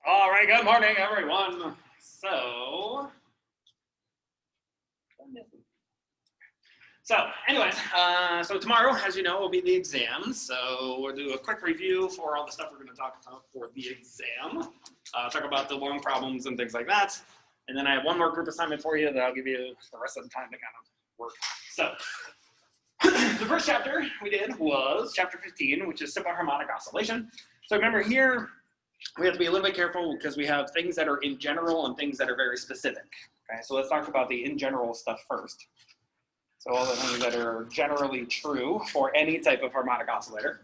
All right, good morning, everyone. So anyways, so tomorrow, as you know, will be the exam. So we'll do a quick review for all the stuff we're going to talk about for the exam. Talk about the long problems and things like that. And then I have one more group assignment for you that I'll give you the rest of the time to kind of work. So the first chapter we did was chapter 15, which is simple harmonic oscillation. So remember here, we have to be a little bit careful because we have things that are in general and things that are very specific. Okay, so let's talk about the in general stuff first. So all the things that are generally true for any type of harmonic oscillator.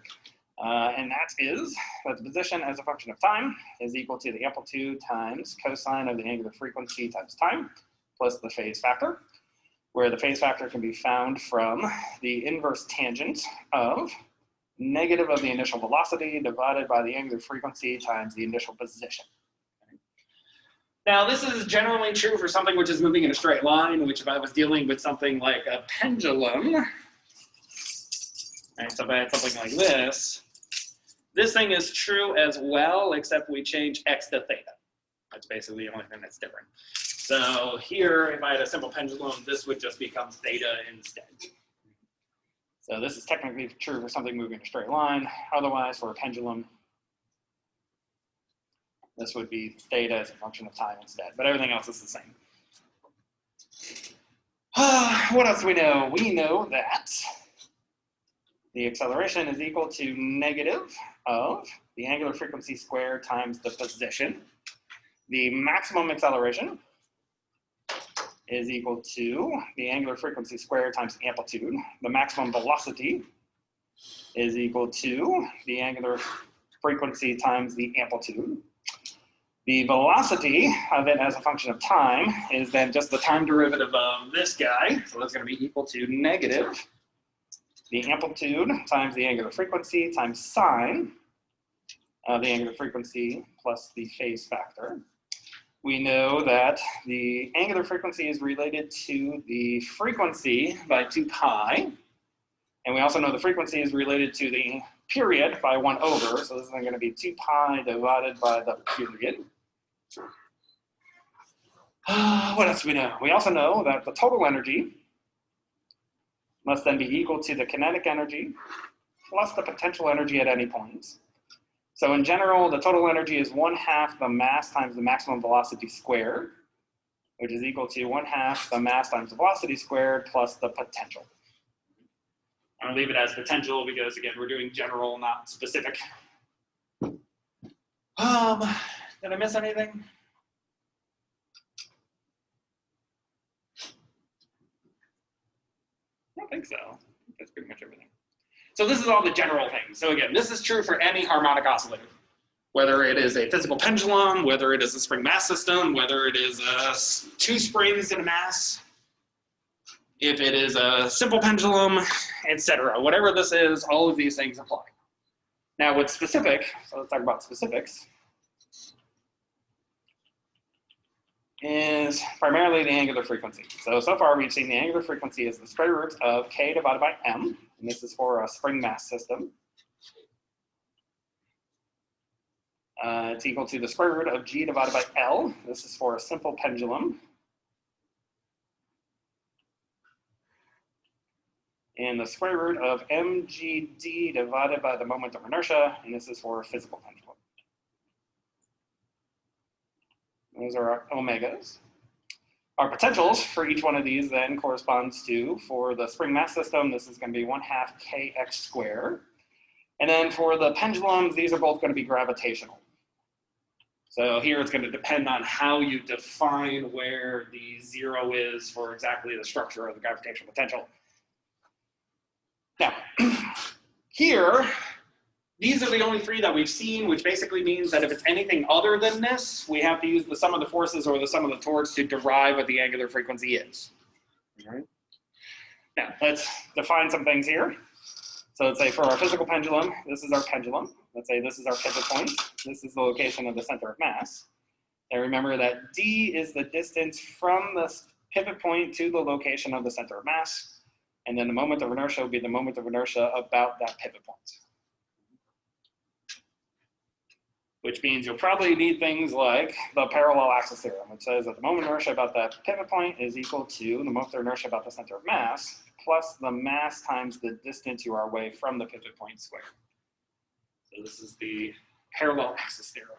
And that is that the position as a function of time is equal to the amplitude times cosine of the angular frequency times time plus the phase factor, where the phase factor can be found from the inverse tangent of negative of the initial velocity divided by the angular frequency times the initial position. Now, this is generally true for something which is moving in a straight line, which if I was dealing with something like a pendulum, and so if I had something like this thing is true as well, except we change x to theta. That's basically the only thing that's different. So here, if I had a simple pendulum, this would just become theta instead. So this is technically true for something moving in a straight line. Otherwise, for a pendulum, this would be theta as a function of time instead, but everything else is the same. What else do we know? We know that the acceleration is equal to negative of the angular frequency squared times the position. The maximum acceleration is equal to the angular frequency squared times amplitude. The maximum velocity is equal to the angular frequency times the amplitude. The velocity of it as a function of time is then just the time derivative of this guy. So that's going to be equal to negative the amplitude times the angular frequency times sine of the angular frequency plus the phase factor. We know that the angular frequency is related to the frequency by 2 pi. And we also know the frequency is related to the period by 1 over. So this is going to be 2 pi divided by the period. What else do we know? We also know that the total energy must then be equal to the kinetic energy plus the potential energy at any point. So in general, the total energy is 1/2 the mass times the maximum velocity squared, which is equal to 1/2 the mass times the velocity squared plus the potential. I'm going to leave it as potential because, again, we're doing general, not specific. Did I miss anything? I don't think so. That's pretty much everything. So this is all the general things. So again, this is true for any harmonic oscillator, whether it is a physical pendulum, whether it is a spring mass system, whether it is 2 springs in a mass, if it is a simple pendulum, etc. Whatever this is, all of these things apply. Now what's specific, so let's talk about specifics, is primarily the angular frequency. So far we've seen the angular frequency is the square root of k divided by m, and this is for a spring mass system. It's equal to the square root of g divided by L. This is for a simple pendulum. And the square root of mgd divided by the moment of inertia, and this is for a physical pendulum. Those are our omegas. Our potentials for each one of these then corresponds to, for the spring mass system, this is going to be 1/2 kx squared. And then for the pendulums, these are both going to be gravitational. So here it's going to depend on how you define where the 0 is for exactly the structure of the gravitational potential. Now, here, these are the only 3 that we've seen, which basically means that if it's anything other than this, we have to use the sum of the forces or the sum of the torques to derive what the angular frequency is. All right. Now, let's define some things here. So let's say for our physical pendulum, this is our pendulum. Let's say this is our pivot point. This is the location of the center of mass. And remember that d is the distance from the pivot point to the location of the center of mass. And then the moment of inertia will be the moment of inertia about that pivot point. which means you'll probably need things like the parallel axis theorem, which says that the moment inertia about that pivot point is equal to the moment inertia about the center of mass plus the mass times the distance you are away from the pivot point squared. So this is the parallel axis theorem.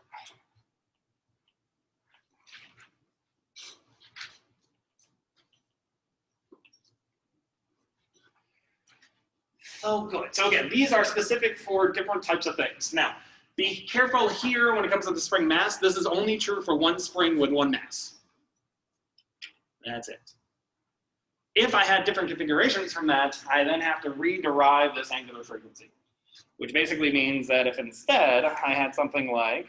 Oh, good. So again, these are specific for different types of things. Now, be careful here when it comes to the spring mass. This is only true for one spring with one mass. That's it. If I had different configurations from that, I then have to rederive this angular frequency, which basically means that if instead I had something like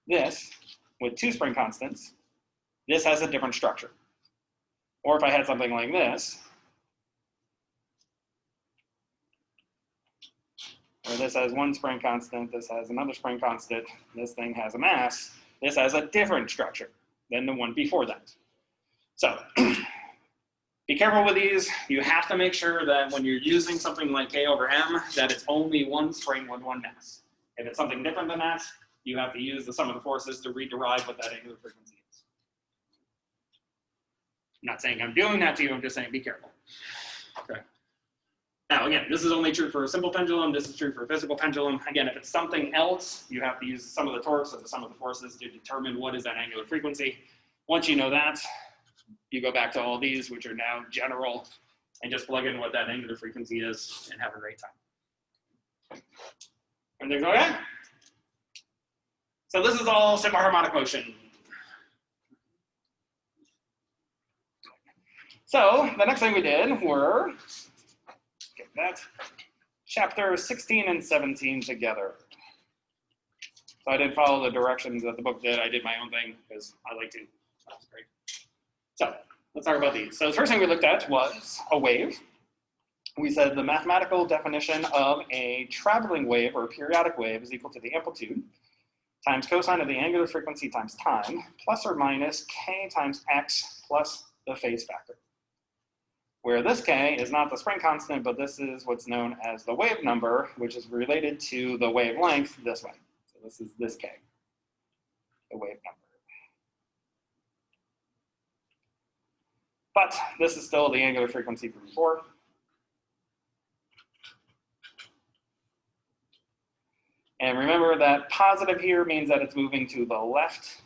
this with two spring constants, this has a different structure. Or if I had something like this, where this has one spring constant, this has another spring constant, this thing has a mass, this has a different structure than the one before that. So be careful with these. You have to make sure that when you're using something like K over M, that it's only one spring with one mass. If it's something different than that, you have to use the sum of the forces to rederive what that angular frequency is. I'm not saying I'm doing that to you, I'm just saying be careful. Okay. Now, again, this is only true for a simple pendulum. This is true for a physical pendulum. Again, if it's something else, you have to use the sum of the torques or the sum of the forces to determine what is that angular frequency. Once you know that, you go back to all these, which are now general, and just plug in what that angular frequency is and have a great time. Everything's okay? So this is all simple harmonic motion. So the next thing we did were, get that, chapter 16 and 17 together. So I didn't follow the directions that the book did. I did my own thing because I like to. That's great. So let's talk about these. So the first thing we looked at was a wave. We said the mathematical definition of a traveling wave or a periodic wave is equal to the amplitude times cosine of the angular frequency times time plus or minus k times x plus the phase factor. Where this k is not the spring constant, but this is what's known as the wave number, which is related to the wavelength this way. So this is this k, the wave number. But this is still the angular frequency from before. And remember that positive here means that it's moving to the left,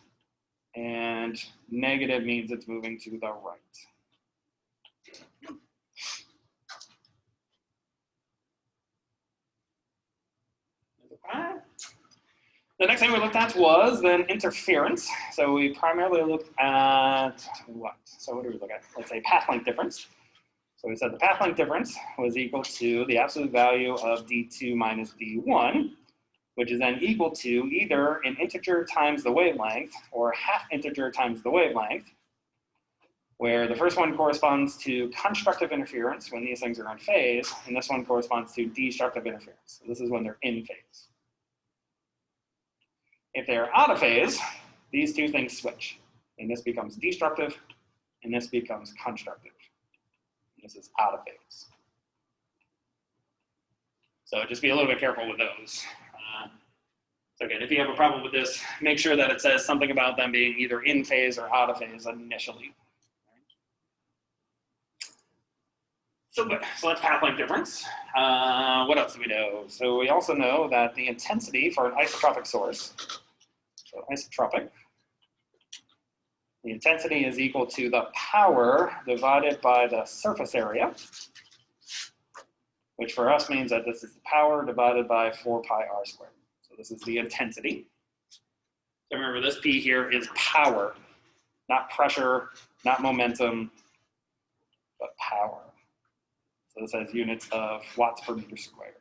and negative means it's moving to the right. The next thing we looked at was then interference. So we primarily looked at what? So what do we look at? Let's say path length difference. So we said the path length difference was equal to the absolute value of d2 minus d1, which is then equal to either an integer times the wavelength or half integer times the wavelength, where the first one corresponds to constructive interference when these things are in phase, and this one corresponds to destructive interference. So this is when they're in phase. If they're out of phase, these two things switch, and this becomes destructive, and this becomes constructive. This is out of phase. So just be a little bit careful with those. So again, if you have a problem with this, make sure that it says something about them being either in phase or out of phase initially. So that's path length difference. What else do we know? So we also know that the intensity for an isotropic source, so isotropic, the intensity is equal to the power divided by the surface area, which for us means that this is the power divided by 4 pi r squared. So this is the intensity. So remember, this P here is power, not pressure, not momentum, but power. So this has units of watts per meter squared.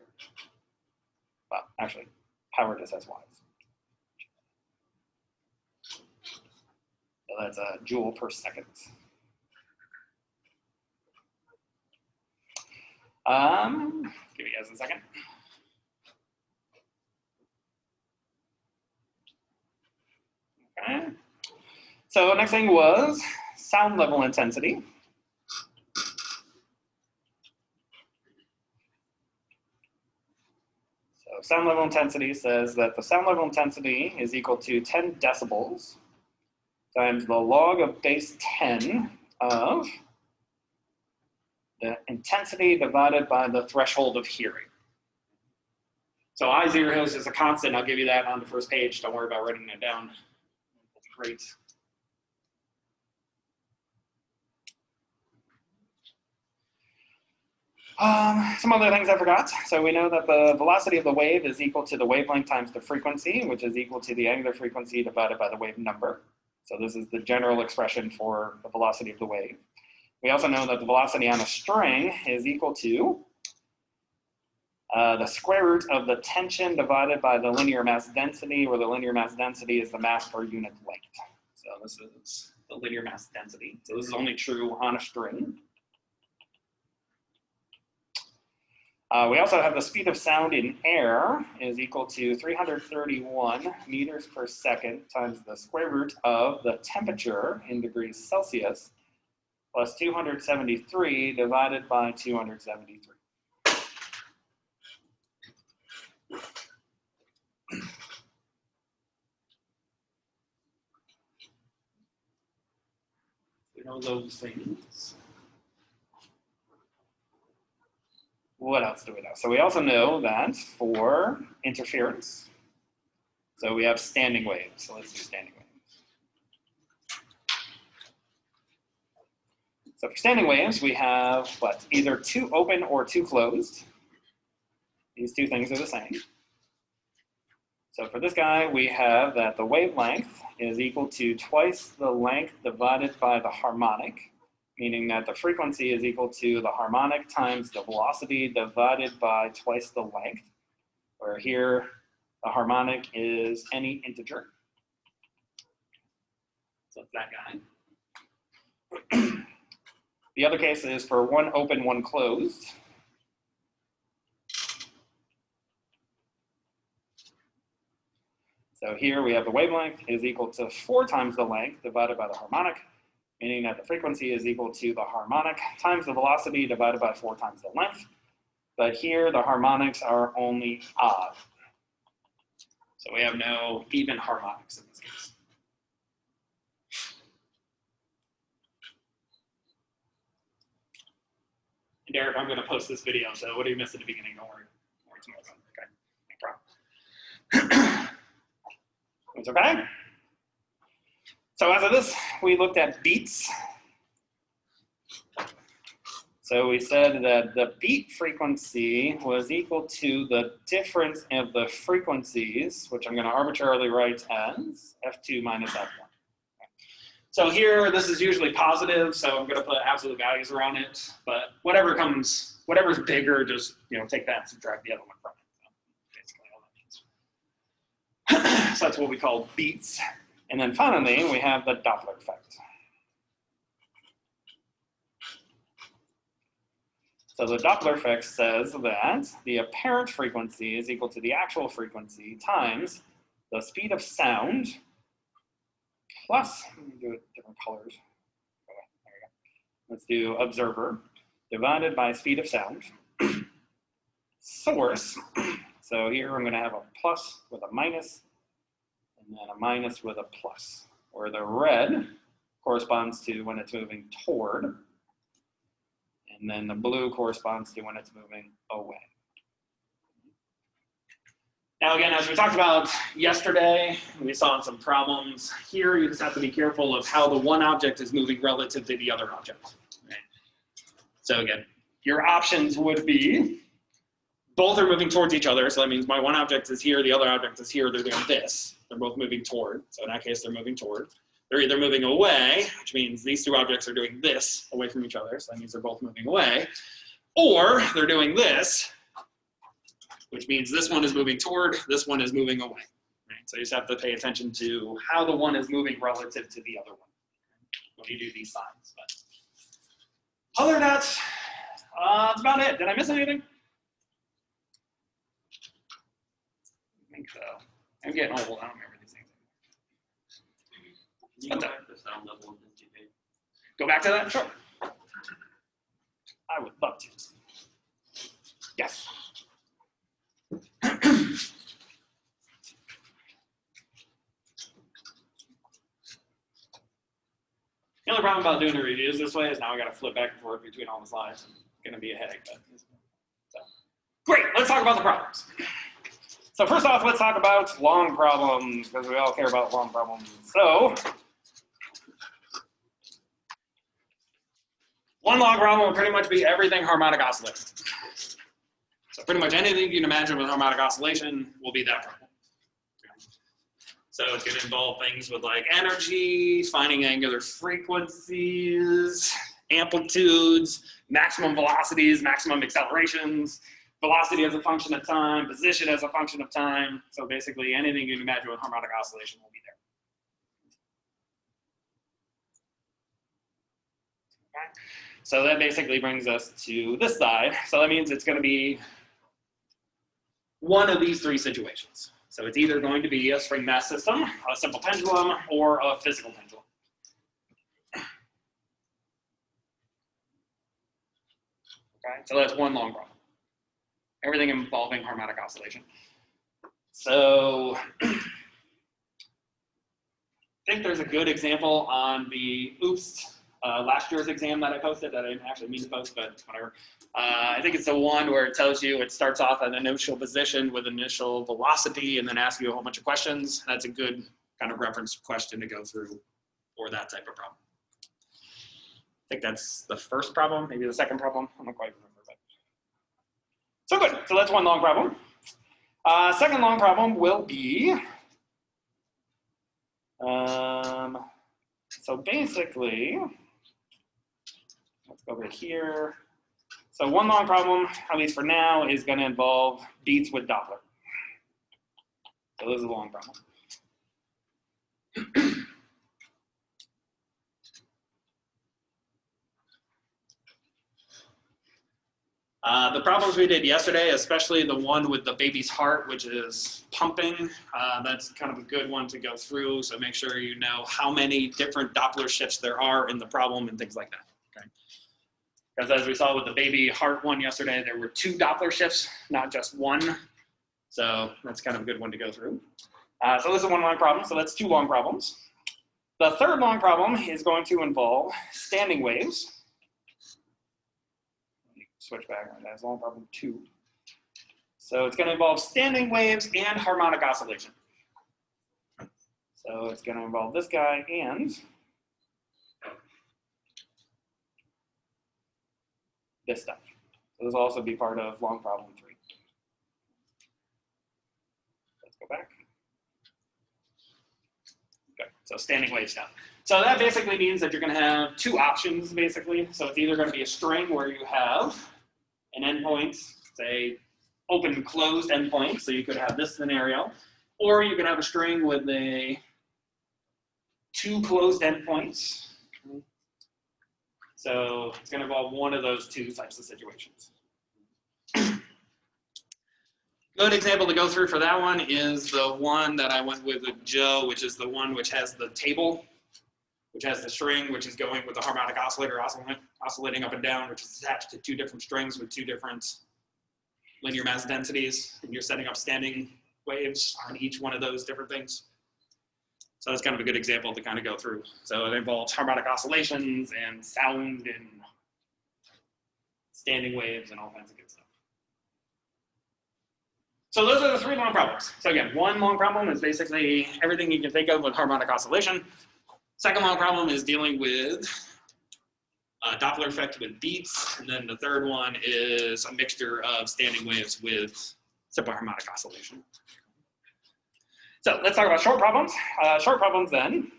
Well, actually, power just has watts. So that's a joule per second. Give you guys a second. Okay. So next thing was sound level intensity. So sound level intensity says that the sound level intensity is equal to 10 decibels times the log of base 10 of the intensity divided by the threshold of hearing. So I0 is just a constant. I'll give you that on the first page. Don't worry about writing it down. Great. Some other things I forgot. So we know that the velocity of the wave is equal to the wavelength times the frequency, which is equal to the angular frequency divided by the wave number. So this is the general expression for the velocity of the wave. We also know that the velocity on a string is equal to the square root of the tension divided by the linear mass density, where the linear mass density is the mass per unit length. So this is the linear mass density. So this is only true on a string. We also have the speed of sound in air is equal to 331 meters per second times the square root of the temperature in degrees Celsius plus 273 divided by 273. We know those things. What else do we know? So we also know that for interference, so we have standing waves. So let's do standing waves. So for standing waves, we have what? Either two open or two closed. These two things are the same. So for this guy, we have that the wavelength is equal to twice the length divided by the harmonic, meaning that the frequency is equal to the harmonic times the velocity divided by twice the length, where here the harmonic is any integer. So it's that guy. The other case is for one open, one closed. So here we have the wavelength is equal to 4 times the length divided by the harmonic, meaning that the frequency is equal to the harmonic times the velocity divided by 4 times the length. But here the harmonics are only odd. So we have no even harmonics in this case. And Derek, I'm going to post this video, so what do you miss at the beginning? Don't worry. Okay, no problem. It's okay? So as of this, we looked at beats. So we said that the beat frequency was equal to the difference of the frequencies, which I'm going to arbitrarily write as F2 minus F1. So here, this is usually positive, so I'm going to put absolute values around it. But whatever comes, whatever's bigger, just take that and subtract the other one from it. So basically all that means. So that's what we call beats. And then finally, we have the Doppler effect. So the Doppler effect says that the apparent frequency is equal to the actual frequency times the speed of sound plus, let me do it different colors. Okay, there we go. Let's do observer divided by speed of sound. Source, so here I'm going to have a plus with a minus, and then a minus with a plus, where the red corresponds to when it's moving toward, and then the blue corresponds to when it's moving away. Now again, as we talked about yesterday, we saw some problems. Here you just have to be careful of how the one object is moving relative to the other object. Okay. So again, your options would be, both are moving towards each other, so that means my one object is here, the other object is here, they're doing this. They're both moving toward, so in that case they're moving toward. They're either moving away, which means these two objects are doing this away from each other, so that means they're both moving away. Or they're doing this, which means this one is moving toward, this one is moving away. Right? So you just have to pay attention to how the one is moving relative to the other one when you do these signs. But other than that, that's about it. Did I miss anything? I think so. I'm getting old. I don't remember these things. Can you go back to sound level intensity? Go back to that? Sure. I would love to. Yes. The only problem about doing the reviews this way is now I got to flip back and forth between all the slides. It's going to be a headache. But, so. Great, let's talk about the problems. So first off, let's talk about long problems, because we all care about long problems. So, one long problem will pretty much be everything harmonic oscillating. So pretty much anything you can imagine with harmonic oscillation will be that problem. So it's going to involve things with like energy, finding angular frequencies, amplitudes, maximum velocities, maximum accelerations, velocity as a function of time, position as a function of time. So basically anything you can imagine with harmonic oscillation will be there. Okay. So that basically brings us to this side. So that means it's going to be one of these three situations. So it's either going to be a spring mass system, a simple pendulum, or a physical pendulum. Okay, so that's one long problem. Everything involving harmonic oscillation. So I think there's a good example on the last year's exam that I posted that I didn't actually mean to post, but whatever. I think it's the one where it tells you it starts off at an initial position with initial velocity and then asks you a whole bunch of questions. That's a good kind of reference question to go through for that type of problem. I think that's the first problem, maybe the second problem. I'm not quite remember. But. So good. So that's one long problem. Second long problem will be, so basically, let's go over here. So one long problem, at least for now, is going to involve beats with Doppler. So this is a long problem. The problems we did yesterday, especially the one with the baby's heart, which is pumping, that's kind of a good one to go through. So make sure you know how many different Doppler shifts there are in the problem and things like that. Okay? Because as we saw with the baby heart one yesterday, there were 2 Doppler shifts, not just one. So that's kind of a good one to go through. So this is one long problem, so that's 2 long problems. The third long problem is going to involve standing waves. Switch back, that's long problem 2. So it's going to involve standing waves and harmonic oscillation. So it's going to involve this guy and this stuff. So this will also be part of long problem 3. Let's go back. Okay, so standing wave stuff. So that basically means that you're going to have 2 options, basically. So it's either going to be a string where you have an endpoint, say open and closed endpoint, so you could have this scenario, or you could have a string with 2 closed endpoints. So it's going to involve one of those 2 types of situations. Good example to go through for that one is the one that I went with Joe, which is the one which has the table, which has the string, which is going with the harmonic oscillator oscillating up and down, which is attached to 2 different strings with 2 different linear mass densities, and you're setting up standing waves on each one of those different things. So that's kind of a good example to kind of go through. So it involves harmonic oscillations and sound and standing waves and all kinds of good stuff. So those are the 3 long problems. So again, one long problem is basically everything you can think of with harmonic oscillation. Second long problem is dealing with Doppler effect with beats. And then the third one is a mixture of standing waves with simple harmonic oscillation. So let's talk about short problems. Short problems then.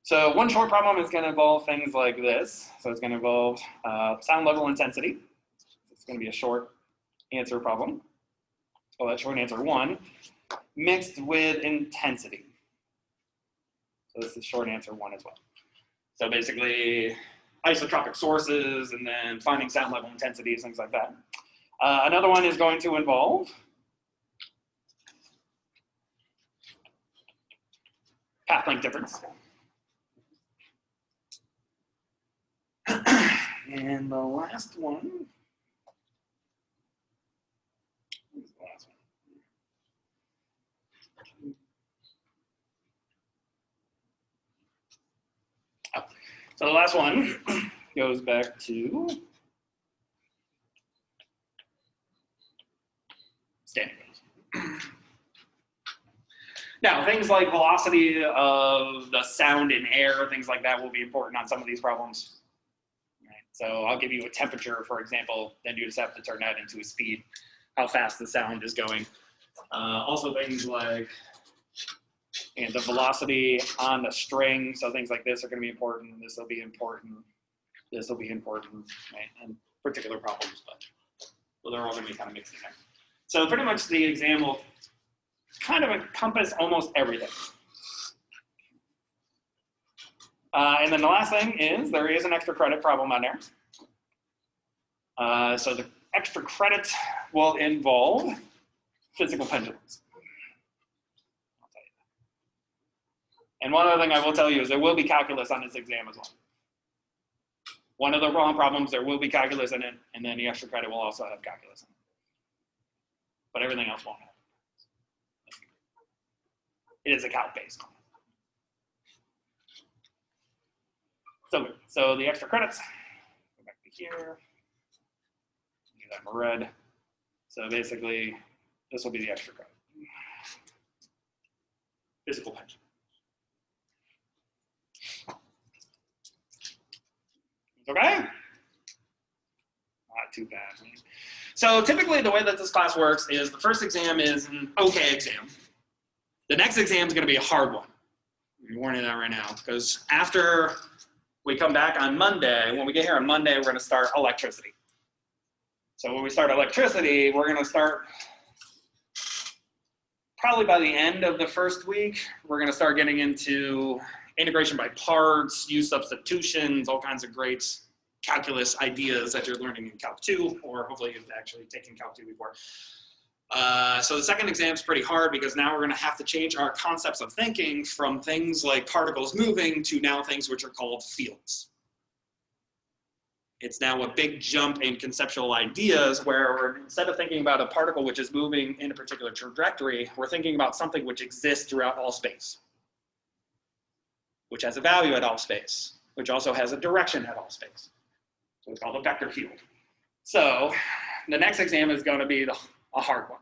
So one short problem is going to involve things like this. So it's going to involve sound level intensity. It's going to be a short answer problem. Well, that's short answer 1, mixed with intensity. So this is short answer 1 as well. So basically isotropic sources and then finding sound level intensities, things like that. Another one is going to involve path length difference. And the last one So the last one goes back to standing waves. Now, things like velocity of the sound in air, things like that will be important on some of these problems. Right. So I'll give you a temperature, for example, then you just have to turn that into a speed, how fast the sound is going. Also things like the velocity on the string, so things like this are going to be important, this will be important, this will be important, right? And particular problems, but well, they're all going to be kind of mixed in there. So pretty much the exam will kind of encompass almost everything. And then the last thing is there is an extra credit problem on there. So the extra credit will involve physical pendulums. And one other thing I will tell you is there will be calculus on this exam as well. One of the wrong problems, there will be calculus in it, and then the extra credit will also have calculus in it. But everything else won't have. It is a calc-based. So the extra credits, go back to here, do that in red. So basically, this will be the extra credit. Physical pension. Okay? Not too bad. Right? So typically the way that this class works is the first exam is an okay exam. The next exam is going to be a hard one. I'm warning that right now, because after we come back on Monday, when we get here on Monday, we're going to start electricity. So when we start electricity, we're going to start probably by the end of the first week, we're going to start getting into integration by parts, use substitutions, all kinds of great calculus ideas that you're learning in Calc 2, or hopefully you've actually taken Calc 2 before. So the second exam is pretty hard because now we're going to have to change our concepts of thinking from things like particles moving to now things which are called fields. It's now a big jump in conceptual ideas where we're, instead of thinking about a particle which is moving in a particular trajectory, we're thinking about something which exists throughout all space, which has a value at all space, which also has a direction at all space. So it's called a vector field. So the next exam is going to be a hard one.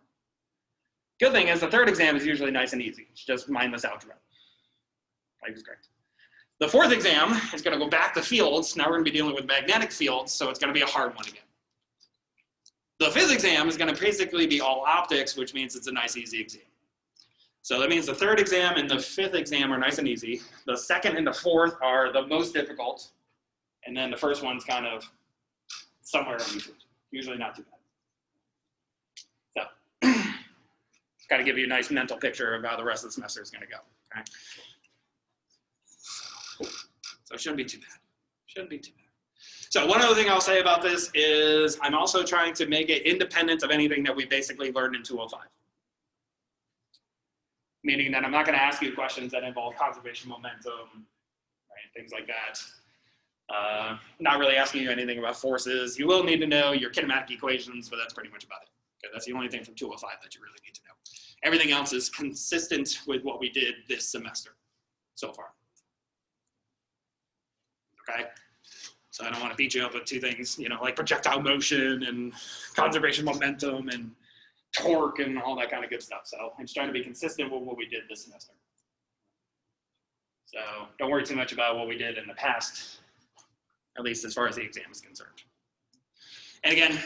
Good thing is the third exam is usually nice and easy. It's just mindless algebra. Life is great. The fourth exam is going to go back to fields. Now we're going to be dealing with magnetic fields, so it's going to be a hard one again. The fifth exam is going to basically be all optics, which means it's a nice, easy exam. So that means the third exam and the fifth exam are nice and easy. The second and the fourth are the most difficult. And then the first one's kind of somewhere in between. Usually not too bad. So, got to give you a nice mental picture of how the rest of the semester is going to go. Okay? So it shouldn't be too bad. Shouldn't be too bad. So one other thing I'll say about this is I'm also trying to make it independent of anything that we basically learned in 205. Meaning that I'm not going to ask you questions that involve conservation momentum, right, things like that. Not really asking you anything about forces. You will need to know your kinematic equations, but that's pretty much about it. Okay, that's the only thing from 205 that you really need to know. Everything else is consistent with what we did this semester so far. Okay? So I don't want to beat you up with two things, you know, like projectile motion and conservation momentum and torque and all that kind of good stuff. So I'm just trying to be consistent with what we did this semester. So don't worry too much about what we did in the past, at least as far as the exam is concerned. And again,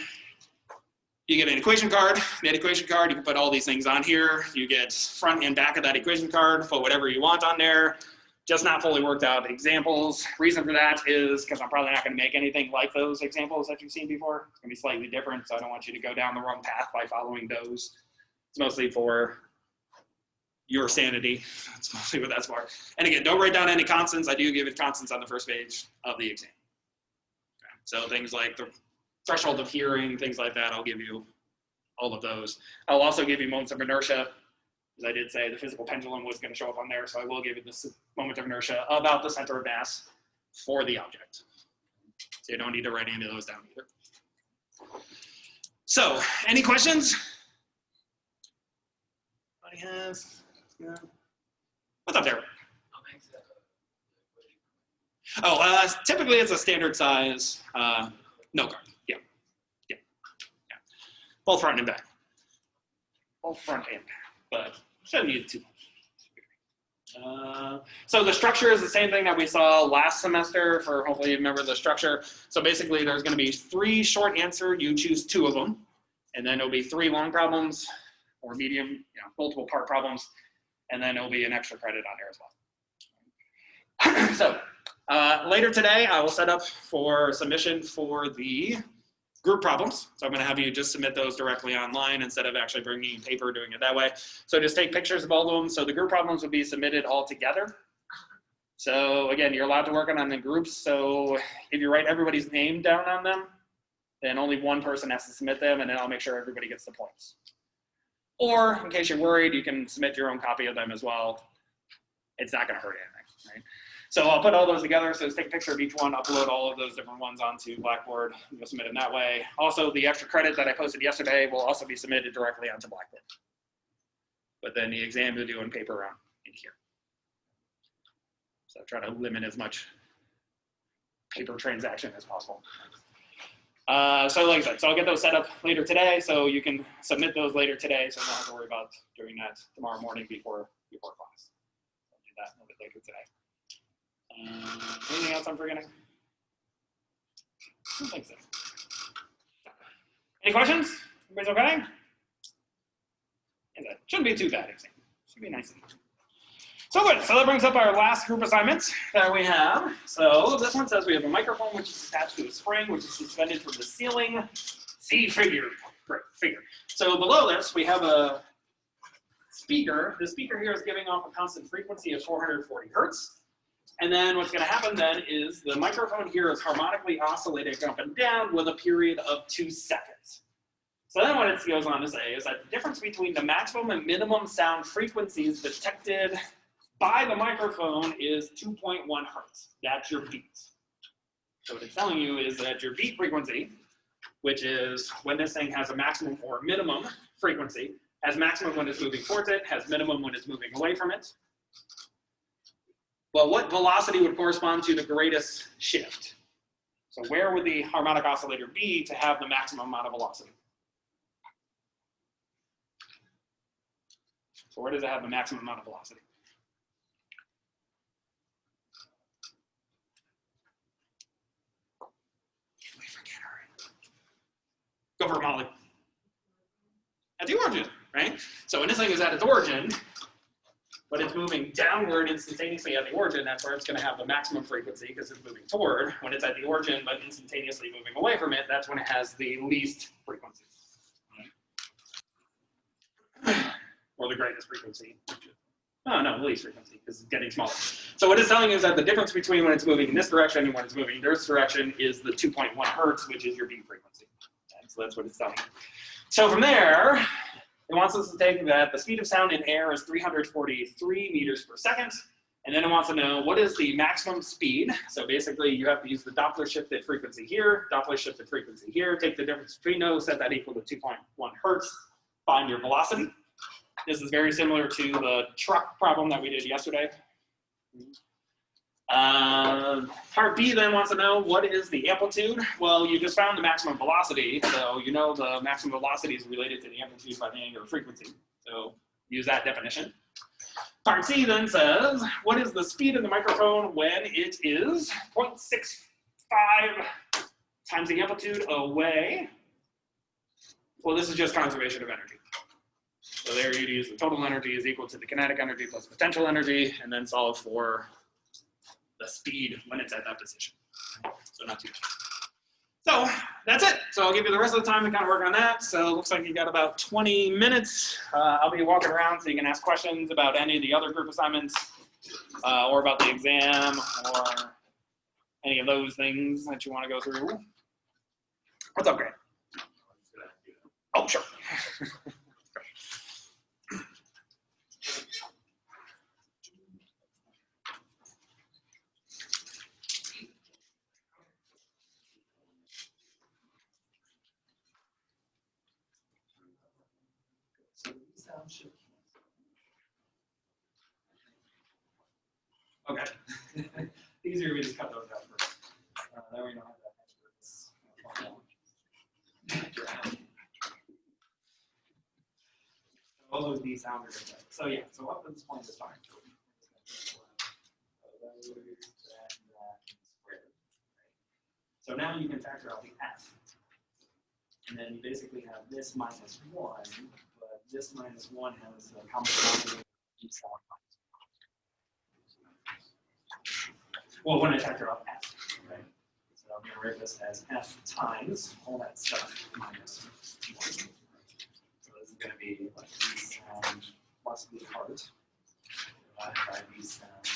you get an equation card. That equation card, you can put all these things on here. You get front and back of that equation card, put whatever you want on there. Just not fully worked out examples. Reason for that is because I'm probably not going to make anything like those examples that you've seen before. It's going to be slightly different, so I don't want you to go down the wrong path by following those. It's mostly for your sanity. That's mostly what that's for. And again, don't write down any constants. I do give it constants on the first page of the exam. Okay. So things like the threshold of hearing, things like that, I'll give you all of those. I'll also give you moments of inertia. As I did say, the physical pendulum was going to show up on there, so I will give you this moment of inertia about the center of mass for the object. So you don't need to write any of those down either. So, any questions? Anybody has? No? What's up there? Oh, typically it's a standard size note card. Yeah. Both front and back. Both front and back, but shouldn't need too much. So the structure is the same thing that we saw last semester for, hopefully you remember the structure. So basically there's going to be 3 short answer, you choose 2 of them, and then it'll be 3 long problems or medium, multiple part problems, and then it'll be an extra credit on there as well. So later today I will set up for submission for the group problems. So I'm going to have you just submit those directly online instead of actually bringing paper, doing it that way. So just take pictures of all of them. So the group problems will be submitted all together. So again, you're allowed to work on them in groups. So if you write everybody's name down on them, then only one person has to submit them, and then I'll make sure everybody gets the points. Or in case you're worried, you can submit your own copy of them as well. It's not going to hurt anything, right? So I'll put all those together. So just take a picture of each one, upload all of those different ones onto Blackboard. You'll submit them that way. Also, the extra credit that I posted yesterday will also be submitted directly onto Blackboard. But then the exam you'll do in paper around in here. So try to limit as much paper transaction as possible. So like I said, so I'll get those set up later today, so you can submit those later today, so you don't have to worry about doing that tomorrow morning before class. I'll do that a little bit later today. Anything else I'm forgetting? I don't think so. Any questions? Everybody's okay? It shouldn't be too bad, exam. Should be nice and easy. So good. So that brings up our last group assignment that we have. So this one says we have a microphone which is attached to a spring which is suspended from the ceiling. See figure. Great, figure. So below this we have a speaker. The speaker here is giving off a constant frequency of 440 hertz. And then what's going to happen then is the microphone here is harmonically oscillating up and down with a period of 2 seconds. So then what it goes on to say is that the difference between the maximum and minimum sound frequencies detected by the microphone is 2.1 hertz. That's your beat. So what it's telling you is that your beat frequency, which is when this thing has a maximum or minimum frequency, has maximum when it's moving towards it, has minimum when it's moving away from it. Well, what velocity would correspond to the greatest shift? So where would the harmonic oscillator be to have the maximum amount of velocity? So where does it have the maximum amount of velocity? Go for it, Molly. At the origin, right? So when this thing is at its origin, but it's moving downward instantaneously at the origin, that's where it's going to have the maximum frequency because it's moving forward. When it's at the origin but instantaneously moving away from it, that's when it has the least frequency. Or the greatest frequency. Oh, no, the least frequency because it's getting smaller. So what it's telling you is that the difference between when it's moving in this direction and when it's moving in this direction is the 2.1 hertz, which is your beat frequency. And so that's what it's telling you. So from there, it wants us to take that the speed of sound in air is 343 meters per second. And then it wants to know what is the maximum speed. So basically you have to use the Doppler shifted frequency here, Doppler shifted frequency here, take the difference between those, set that equal to 2.1 hertz, find your velocity. This is very similar to the truck problem that we did yesterday. Part B then wants to know what is the amplitude. Well, you just found the maximum velocity, so you know the maximum velocity is related to the amplitude by the angular frequency. So use that definition. Part C then says, what is the speed of the microphone when it is 0.65 times the amplitude away? Well, this is just conservation of energy. So there you'd use the total energy is equal to the kinetic energy plus potential energy, and then solve for the speed when it's at that position. So not too much. So that's it. So I'll give you the rest of the time to kind of work on that. So it looks like you got about 20 minutes. I'll be walking around so you can ask questions about any of the other group assignments or about the exam or any of those things that you want to go through. What's up, Grant? Oh, sure. Okay. easier we just cut those out first. Then we don't have that extra. All of these sounds are good. So yeah, so up to this point is fine. So now you can factor out the f. And then you basically have this minus 1, but this minus 1 has a common denominator. Well, when I factor out f, right? So I'm going to write this as f times all that stuff minus 1. So this is going to be like b sound plus b part divided by b sound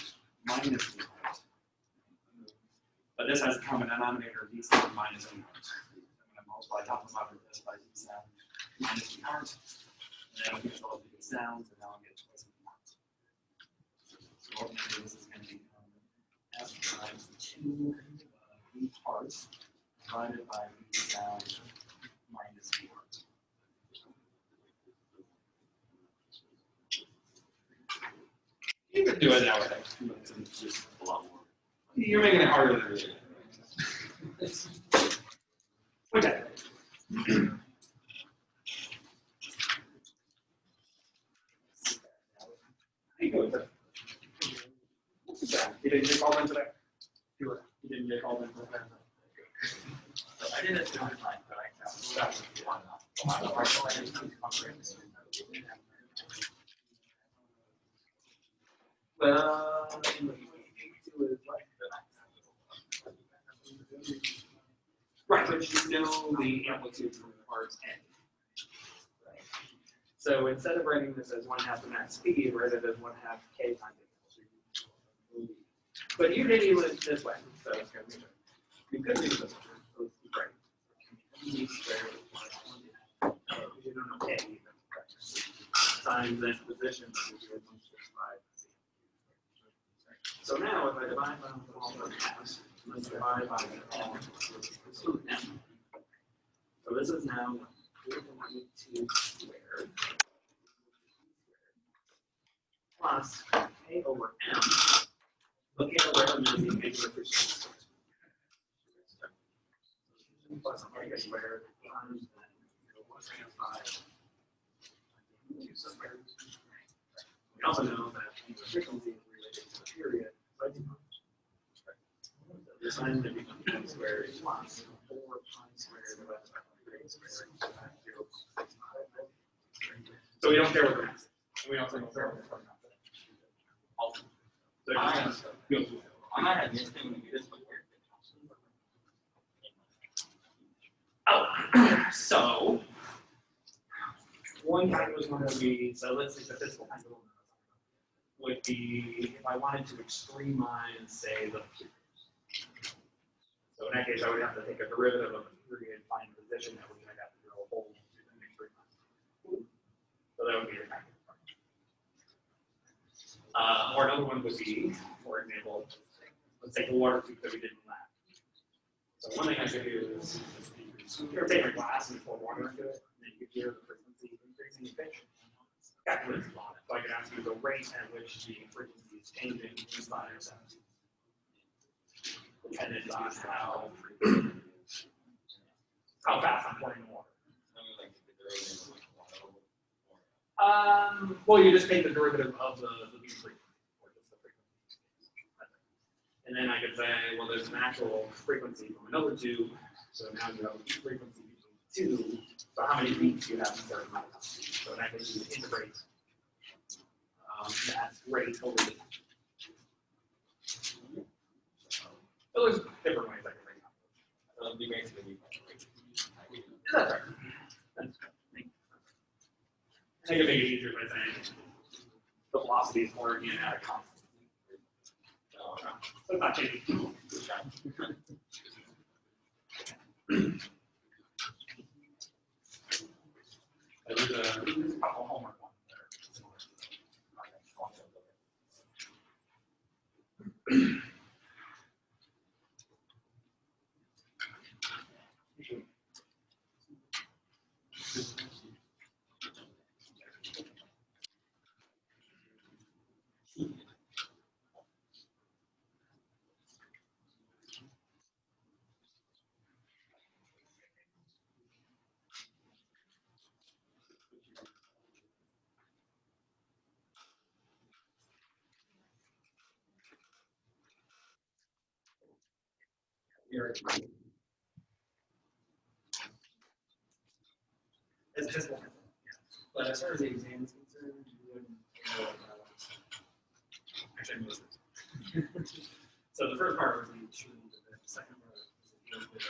minus b part. But this has a common denominator of b sound minus b part. I'm going to multiply top and bottom of this by b sound minus b part. And then I'll get all the sounds, and now I'll get twice b part. So ultimately, this is going to be f times 2 b parts divided by b sound minus b part. You could do it that way, but it's just a lot more. You're making it harder than it is. Okay. How you doing today? You didn't get called in today? You didn't get called in today? I did it 2 times, but I can't. Well, right, but you know the amplitude from parts n. Right. So instead of writing this as 1/2 the max speed, write it as 1/2 k times amplitude. But you didn't do it this way, so it's going to be you could do this way, so it's great. You don't know k times that position. So now, if I divide by all the halves, let's divide by n. So this is now 2 squared plus k over m. But k over m is the angular frequency. Plus omega squared times 1.5. We also know that angular frequency is related to the period. The sign that becomes 1 squared plus 4 pi squared divided by 3 squared. So we don't care what the max is. We also don't care what the max is. I might have missed it when you did this before. Oh, so one calculus one would be, so let's say the physical calculus would be if I wanted to extremize, say, the period. So in that case, I would have to take a derivative of the period, find position, that would have to drill a hole into the extremize. So that would be a calculus. Or another one would be, for example, let's take a water tube that we did in lab. So one thing I could do is take a glass and pour water into it, and then you could hear the frequency increasing in pitch. Calculate on it. So I could ask you the rate at which the frequency is changing inside or out. Dependent on how fast I'm pouring the water. Well, you just take the derivative of the beam frequency, or just the frequency. And then I could say, well, there's an actual frequency from another tube. So now you have a beat frequency between 2. So how many beats do you have in a certain amount of time? So in that case, you integrate that rate over the time. So there's different ways I can bring it up. You basically That's right. That's right. I can make it easier by saying the velocity is working at a constant. So it's not changing. There's a couple homework ones there. It's just, but as far as the exam is concerned, you wouldn't know about actually most of it. So the first part was the shooting, the second part was with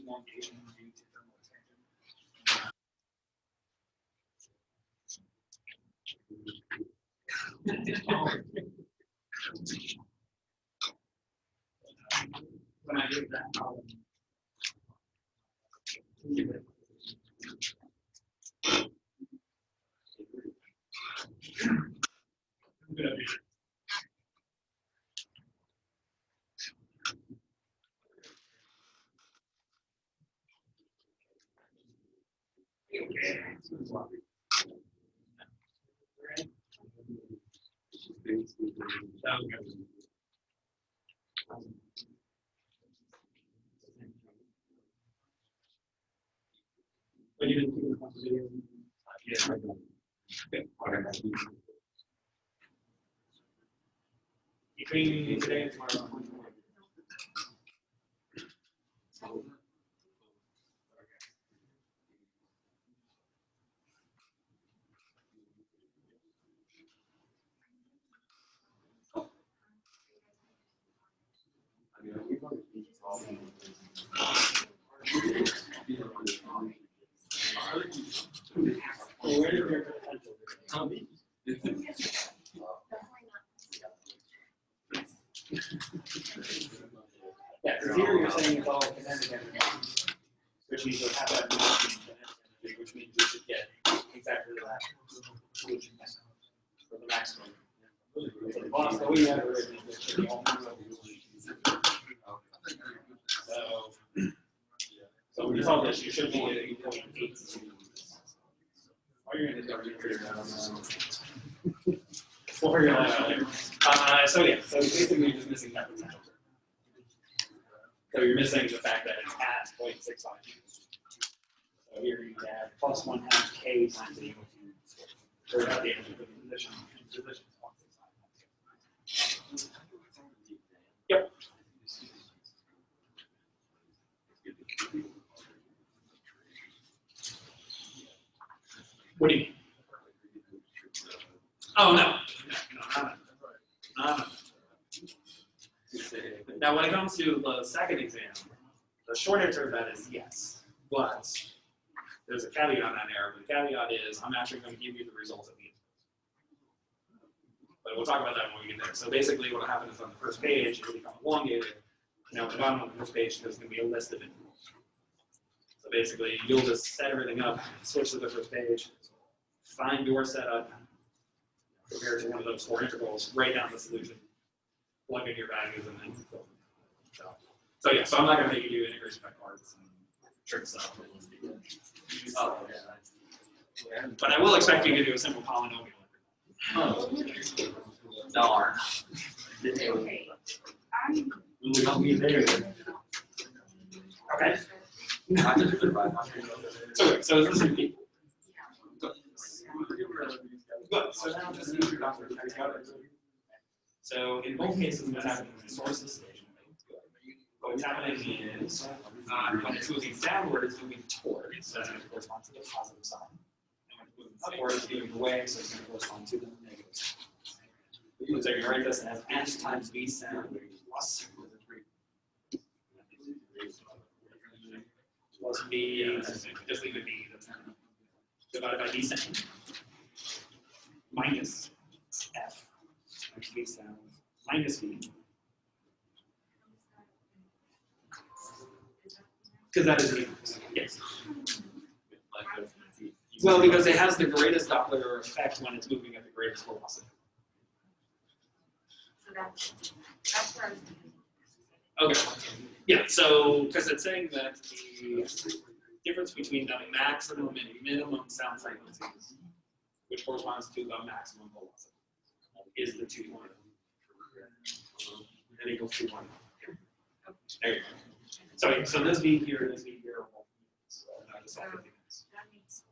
elongation due to thermal expansion. When I gave that problem, good idea. But you didn't do the video. Yeah, I don't. Okay. Between today and tomorrow. Where did your potential? Tell me. Yeah, because here you're saying it's all kinetic energy, which means you'll have that energy, which means you should get exactly that solution for the maximum. So the boss that we have already is the so when you solve this, you should be getting 0.8. All you're going to do is figure it out. We'll figure it out later. So yeah, so basically you're just missing that potential. So you're missing the fact that it's at 0.65. So here you have plus 1/2 k times the equal to, or not the energy, but the position. Position is 0.65. Yep. What do you mean? Oh, no. No. Now, when it comes to the second exam, the short answer to that is yes. But there's a caveat on that error. The caveat is I'm actually going to give you the results at the end. But we'll talk about that when we get there. So basically what will happen is on the first page, it will become elongated. Now, at the bottom of the first page, there's going to be a list of intervals. So basically, you'll just set everything up, switch to the first page, find your setup, compared to one of those 4 intervals, write down the solution, plug in your values, and then fill them. So yeah, so I'm not going to make you do integration by parts and trick stuff. But I will expect you to do a simple polynomial. Oh. Darn. Okay. So is this a B? Good. So now just need your doctor to check out. So in both cases, what's happening is the source is stationary. What's happening is when it's moving downward, it's moving toward. So that's going to correspond to the positive sign. And when it's moving upward, it's moving away, so it's going to correspond to the negative sign. So you can write this as H times B sound plus B, just leave it B, divided by B sound, minus F times B sound, minus B. Because that is B, yes. Well, because it has the greatest Doppler effect when it's moving at the greatest velocity. So that's where I was thinking. Okay. Yeah, so because it's saying that the difference between the maximum and minimum sound frequencies, which corresponds to the maximum velocity, is the 2.0. That equals 2.0. There you go. So this beat here and this beat here are both units. So now just all 50 minutes. That makes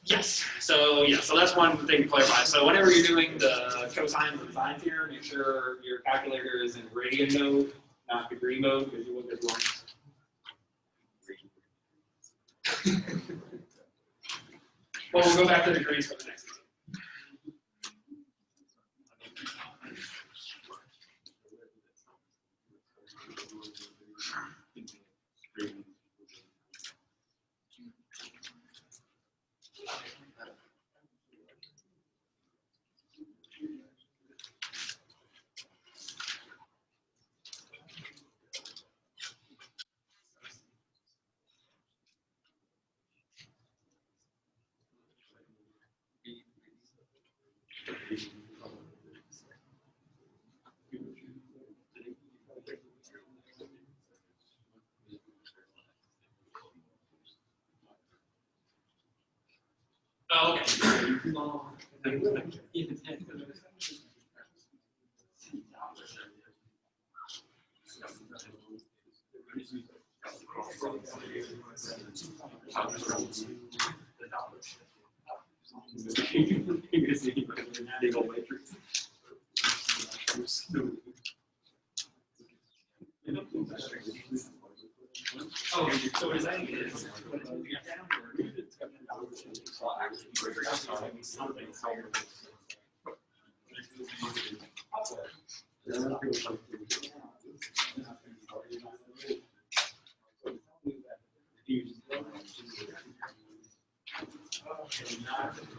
Yes. So that's one thing to clarify. So whenever you're doing the cosines and sines here, make sure your calculator is in radian mode, not degree mode, because you will get wrong. Well, we'll go back to degrees for the next one. Oh, okay. Oh, so what is that?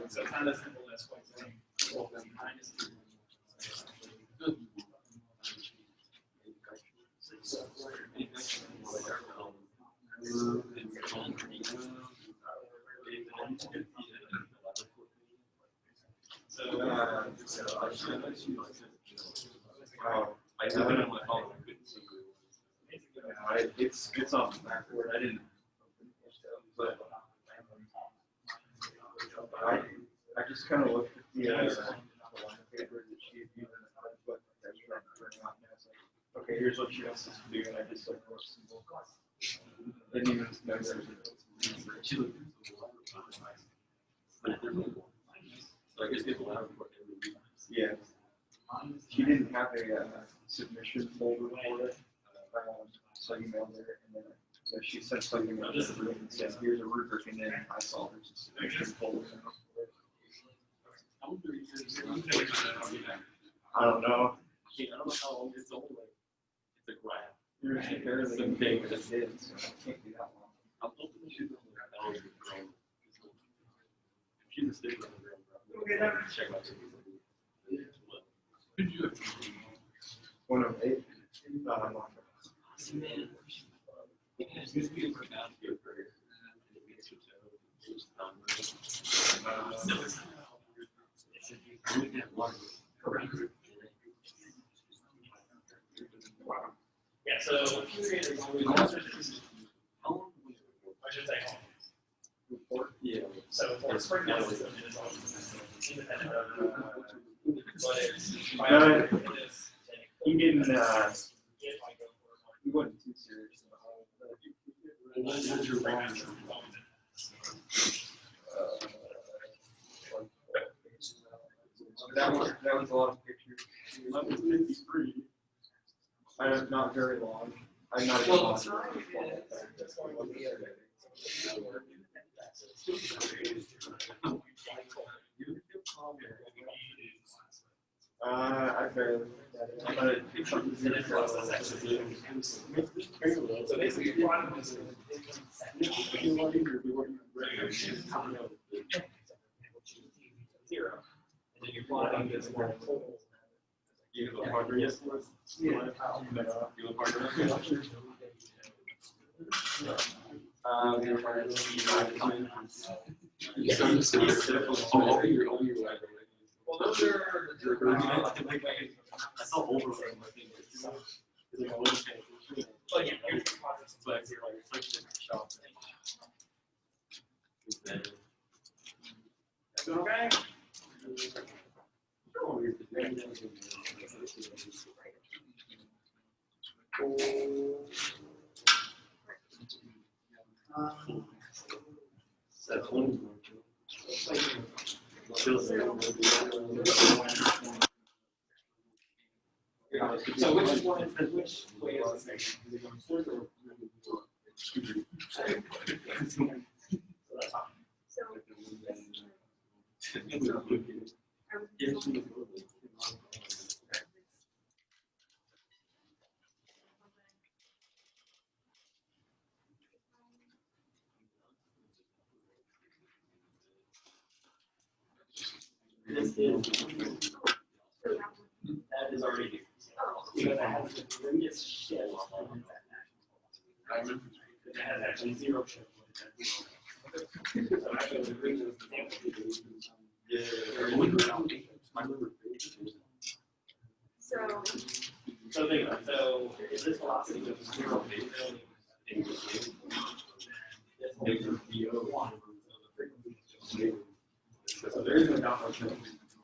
So it's not as simple as quite saying. It's on backward. I didn't, but I just kind of looked at the paper that she had given, but I was trying to bring out, and I was like, okay, here's what she wants us to do, and I just like wrote simple. Didn't even know there was a. So I guess people have. Yeah. She didn't have a submission folder for it, so I emailed her, and then so she sent something out to the room and said, "Here's a rubric," and then I saw there's a submission folder. I don't know. I don't know how long it's old. Like, it's a graph. There's barely some big as it is, so I can't do that long. I'm hoping she's going to grow. She's a sticker on the ground. Check out. Could you have 108. Yeah, so period is always I should say home. Yeah. So for spring now it's independent of but it's He didn't, he wasn't too serious. That was a lot of pictures. Not very long. I'm not even long. I barely. I'm gonna do something. So basically your problem is zero. And then you're plotting this one total. You have a partner, yes? Yeah. You have a partner? Well, those are I saw over from my thing. oh yeah, here's the project. So I see like it's like different shop. Okay. So which one is, which way is the station? Is it going towards or? So that's fine. This is, that is already, because it has the greatest shift. It has actually zero shift. So actually the greatest So think about it. So if this velocity goes to zero, so there is no downward shift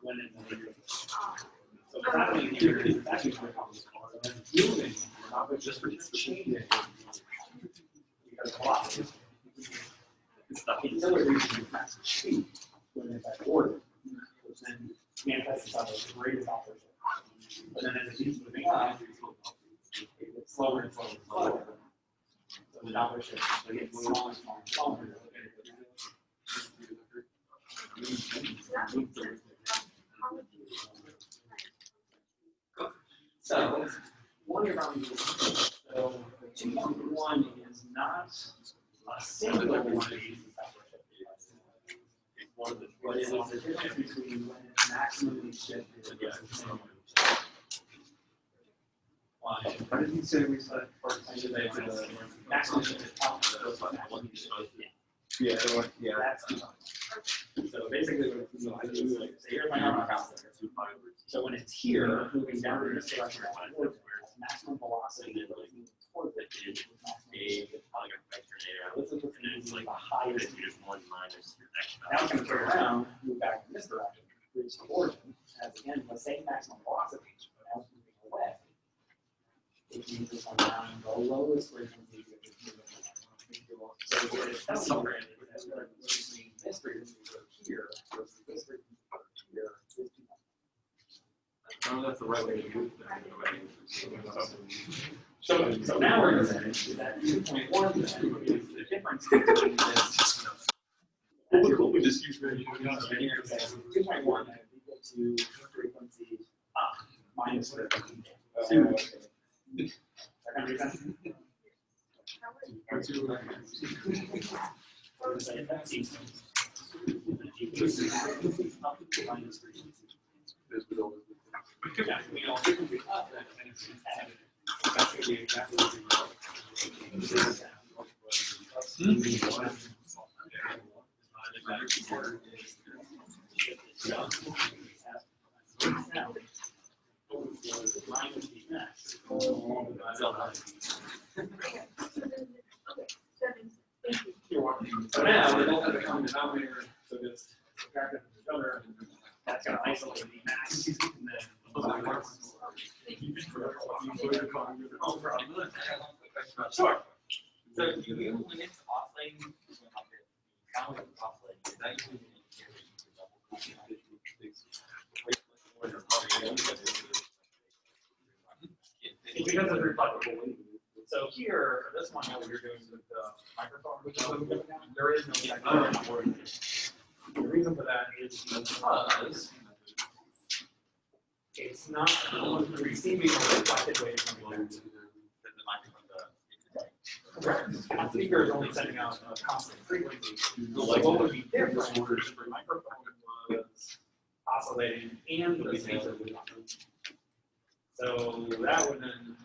when it's negative. So what's happening here is it's actually very complicated. It's moving, but just for changing because of velocity. It's the acceleration of mass speed when it's at orbit, which then manifests itself as the greatest operation. But then as it keeps moving up, it gets slower and slower and slower. So the downward shift gets smaller and smaller and smaller. So one of our so 2.1 is not a singular one of these. But it is the difference between when it's maximally shifted and minimally shifted. How did you say we said? Maximally shifted up. Yeah, yeah. That's so basically what it's doing is, so here's my harmonic oscillator. So when it's here, moving down in this direction, maximum velocity is moving towards it is let's look at the highest. Now it's going to turn around, move back in this direction, reach the origin, has again the same maximum velocity, but now it's moving away. It means it's going down the lowest frequency. So where it's accelerated, it's going to be this frequency here, versus this frequency here. Oh, that's the right way to do it. So now we're going to say that 2.1 is the difference between this. We just use very 2.1 is equal to frequency up minus frequency down. Does that kind of make sense? We're going to say that's equal to minus frequency. Yeah, we know frequency up, then it's additive. That's going to be exactly what we want. So now we don't have the common denominator, so just subtract it from each other. That's going to isolate the max. And then sure. So you, when it's oscillating, sound is oscillating, is that usually It's because of reflectable wave. So here, this one that we're doing with the microphone, which is there is no technical word. The reason for that is because it's not receiving a reflected wave from the computer. Correct. The speaker is only sending out a constant frequency. So what would be different if the microphone was oscillating and the speaker was oscillating? So that would then.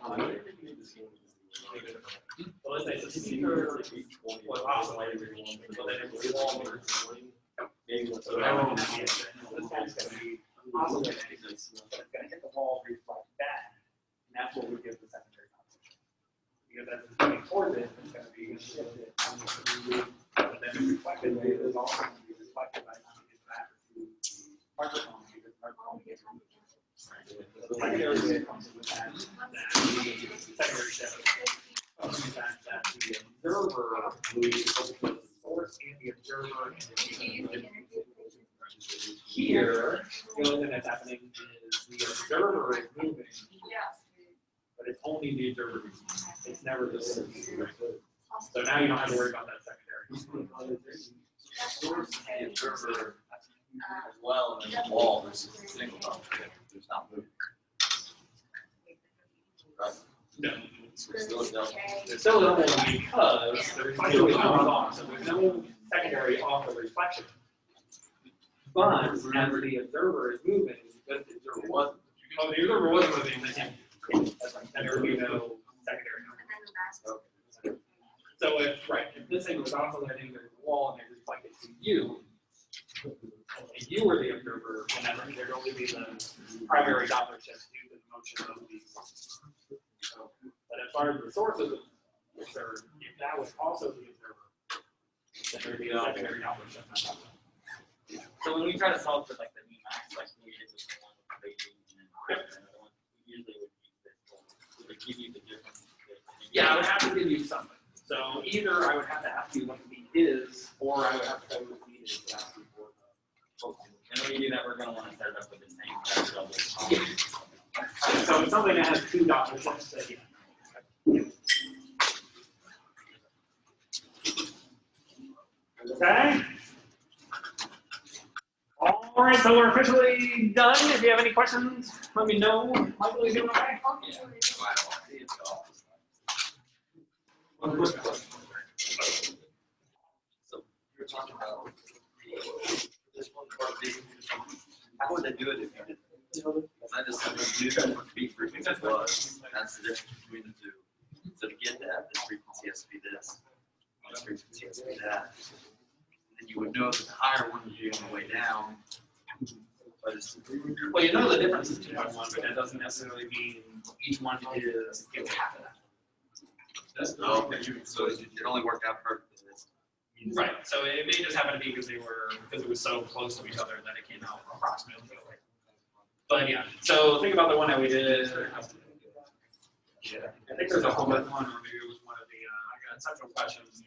So let's say the speaker was oscillating, so then it was longer. So that would be this guy's going to be oscillating, but it's going to hit the wall, reflect back, and that's what would give the secondary oscillation. Because as it's coming towards it, it's going to be shifted, but then the reflected wave is also going to be reflected by the time it gets back to the microphone, because the microphone gets the secondary wave comes with that secondary shift comes with that the observer, the source and the observer and the here, the only thing that's happening is the observer is moving, but it's only the observer. It's never the source. So now you don't have to worry about that secondary. The observer as well, and the wall, there's a single object, there's not moving. Right? No. So it's still a delta. It's still double because the reflection is not on, so there's no secondary off the reflection. But as the observer is moving, because the observer wasn't. Oh, the observer wasn't moving, then there would be no secondary. So if this thing was oscillating, there's a wall and it reflected to you, and you were the observer, and then there'd only be the primary Doppler shift due to the motion of these. But as far as the source of the observer, if that was also the observer, then there'd be a secondary Doppler shift on top of that. So when we try to solve for like the new max, like we did with the one with the rating and another one, we usually would use this one. Would it give you the difference? Yeah, I would have to give you something. So either I would have to ask you what the beat is, or I would have to go with the beat is to ask you for the. And when we do that, we're going to want to set it up with the same double. So it's something that has two Doppler shifts. Okay. All right, so we're officially done. If you have any questions, let me know. Michael, you doing okay? One quick question. So you're talking about this one part being, how would they do it if you did? I just have to do what the beat frequency was. That's the difference between the two. So to get that, this frequency has to be this. This frequency has to be that. And you would know that the higher one would be on the way down. Well, you know the difference is 2.1, but that doesn't necessarily mean each one is half of that. Oh, okay. So it only worked out perfectly. Right. So it may just happen to be because it was so close to each other that it came out approximately. But yeah. So think about the one that we did. I think there's a whole other one, or maybe it was one of the I got several questions.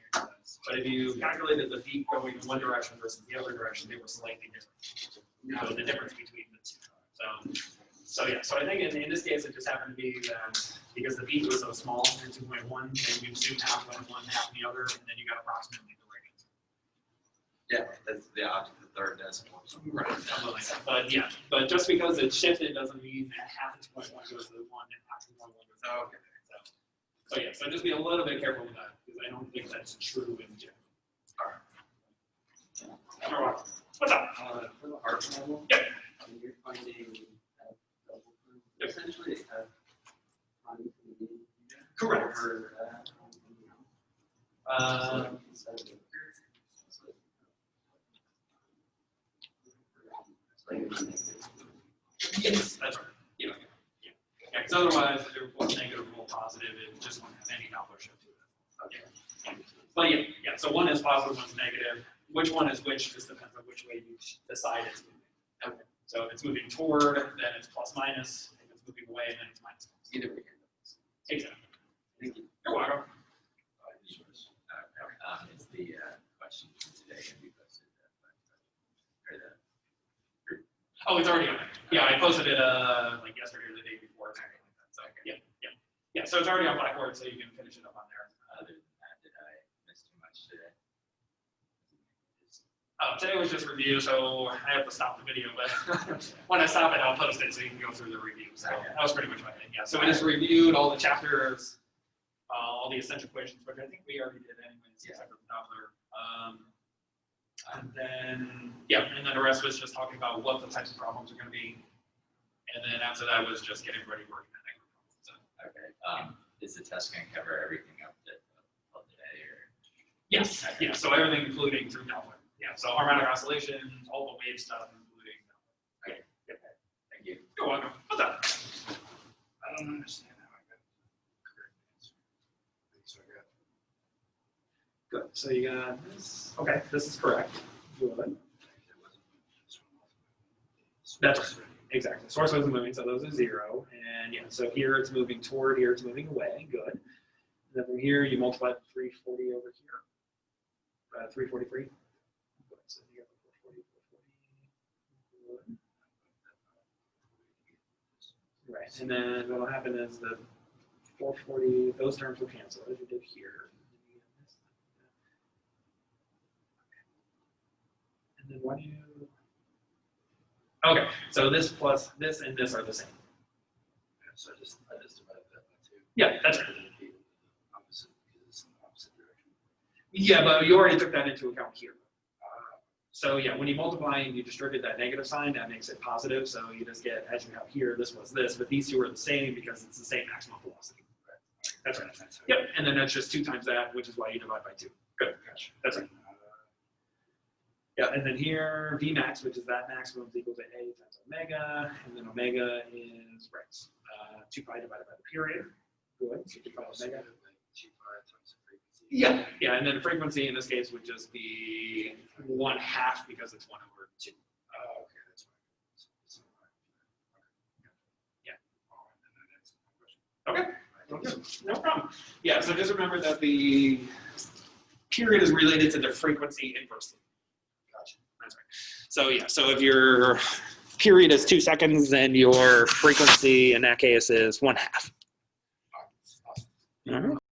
But if you calculated the beat going in one direction versus the other direction, they were slightly different. You know, the difference between the two. So yeah. So I think in this case, it just happened to be that because the beat was so small, 2.1, and you assumed half went one, half the other, and then you got approximately the right answer. Yeah, that's the object, the third decimal. Right, something like that. But yeah, but just because it shifted doesn't mean that half of 2.1 goes to the 1 and half of 1 goes to the other. Okay. So yeah, so just be a little bit careful with that because I don't think that's true in general. All right. What's up? For the art level, Yep. when you're finding Yep. essentially finding the Correct. or, Yes, that's right. Yeah. Because otherwise, if they're both negative or both positive, it just won't have any Doppler shift to it. Okay. But yeah. So one is positive, one's negative. Which one is which just depends on which way you decide it's moving. Okay. So if it's moving toward, then it's plus minus. If it's moving away, then it's minus. Either way. Exactly. Thank you. You're welcome. It's the question today. Have you posted that? Oh, it's already on there. Yeah, I posted it like yesterday or the day before. Or something like that. So yeah. So it's already on Blackboard, so you can finish it up on there. Other than that, did I miss too much today? Today was just review, so I have to stop the video, but when I stop it, I'll post it so you can go through the review. So that was pretty much what I did. Yeah. So we just reviewed all the chapters, all the essential equations, which I think we already did anyways, except for the Doppler. And then the rest was just talking about what the types of problems are going to be. And then after that was just getting ready for the next problem. So, Okay. Is the test going to cover everything up to today? Or? Yes. Yeah. So everything including through Doppler. Yeah. So harmonic oscillations, all the wave stuff, including Doppler. Okay. Yep. Thank you. You're welcome. What's up? I don't understand how I got the correct answer. So I got. Good. So you got this. Okay. This is correct. Good. That's right. Exactly. Source wasn't moving, so those are 0. And yeah, so here it's moving toward, here it's moving away. Good. And then from here, you multiply 340 over here. 343. So you got 440, 440. Right, and then what'll happen is the 440, those terms will cancel as you did here. And then what do you? Okay, so this plus this and this are the same. So I just divided that by 2. Yeah, that's right. Opposite, because it's in the opposite direction. Yeah, but you already took that into account here. So yeah, when you multiply and you distribute that negative sign, that makes it positive. So you just get, as you have here, this was this, but these two are the same because it's the same maximum velocity. That's right. Yep, and then that's just 2 times that, which is why you divide by 2. Good, that's right. Yeah, and then here, Vmax, which is that maximum, is equal to A times omega, and then omega is, right, 2 pi divided by the period. Good, so 2 pi omega. Yeah, yeah, and then the frequency in this case would just be 1/2 because it's 1/2. Oh, okay, that's fine. Yeah. Okay, no problem. Yeah, so just remember that the period is related to the frequency inversely. Gotcha. That's right. So yeah, so if your period is 2 seconds, then your frequency in that case is 1/2. Awesome. All right.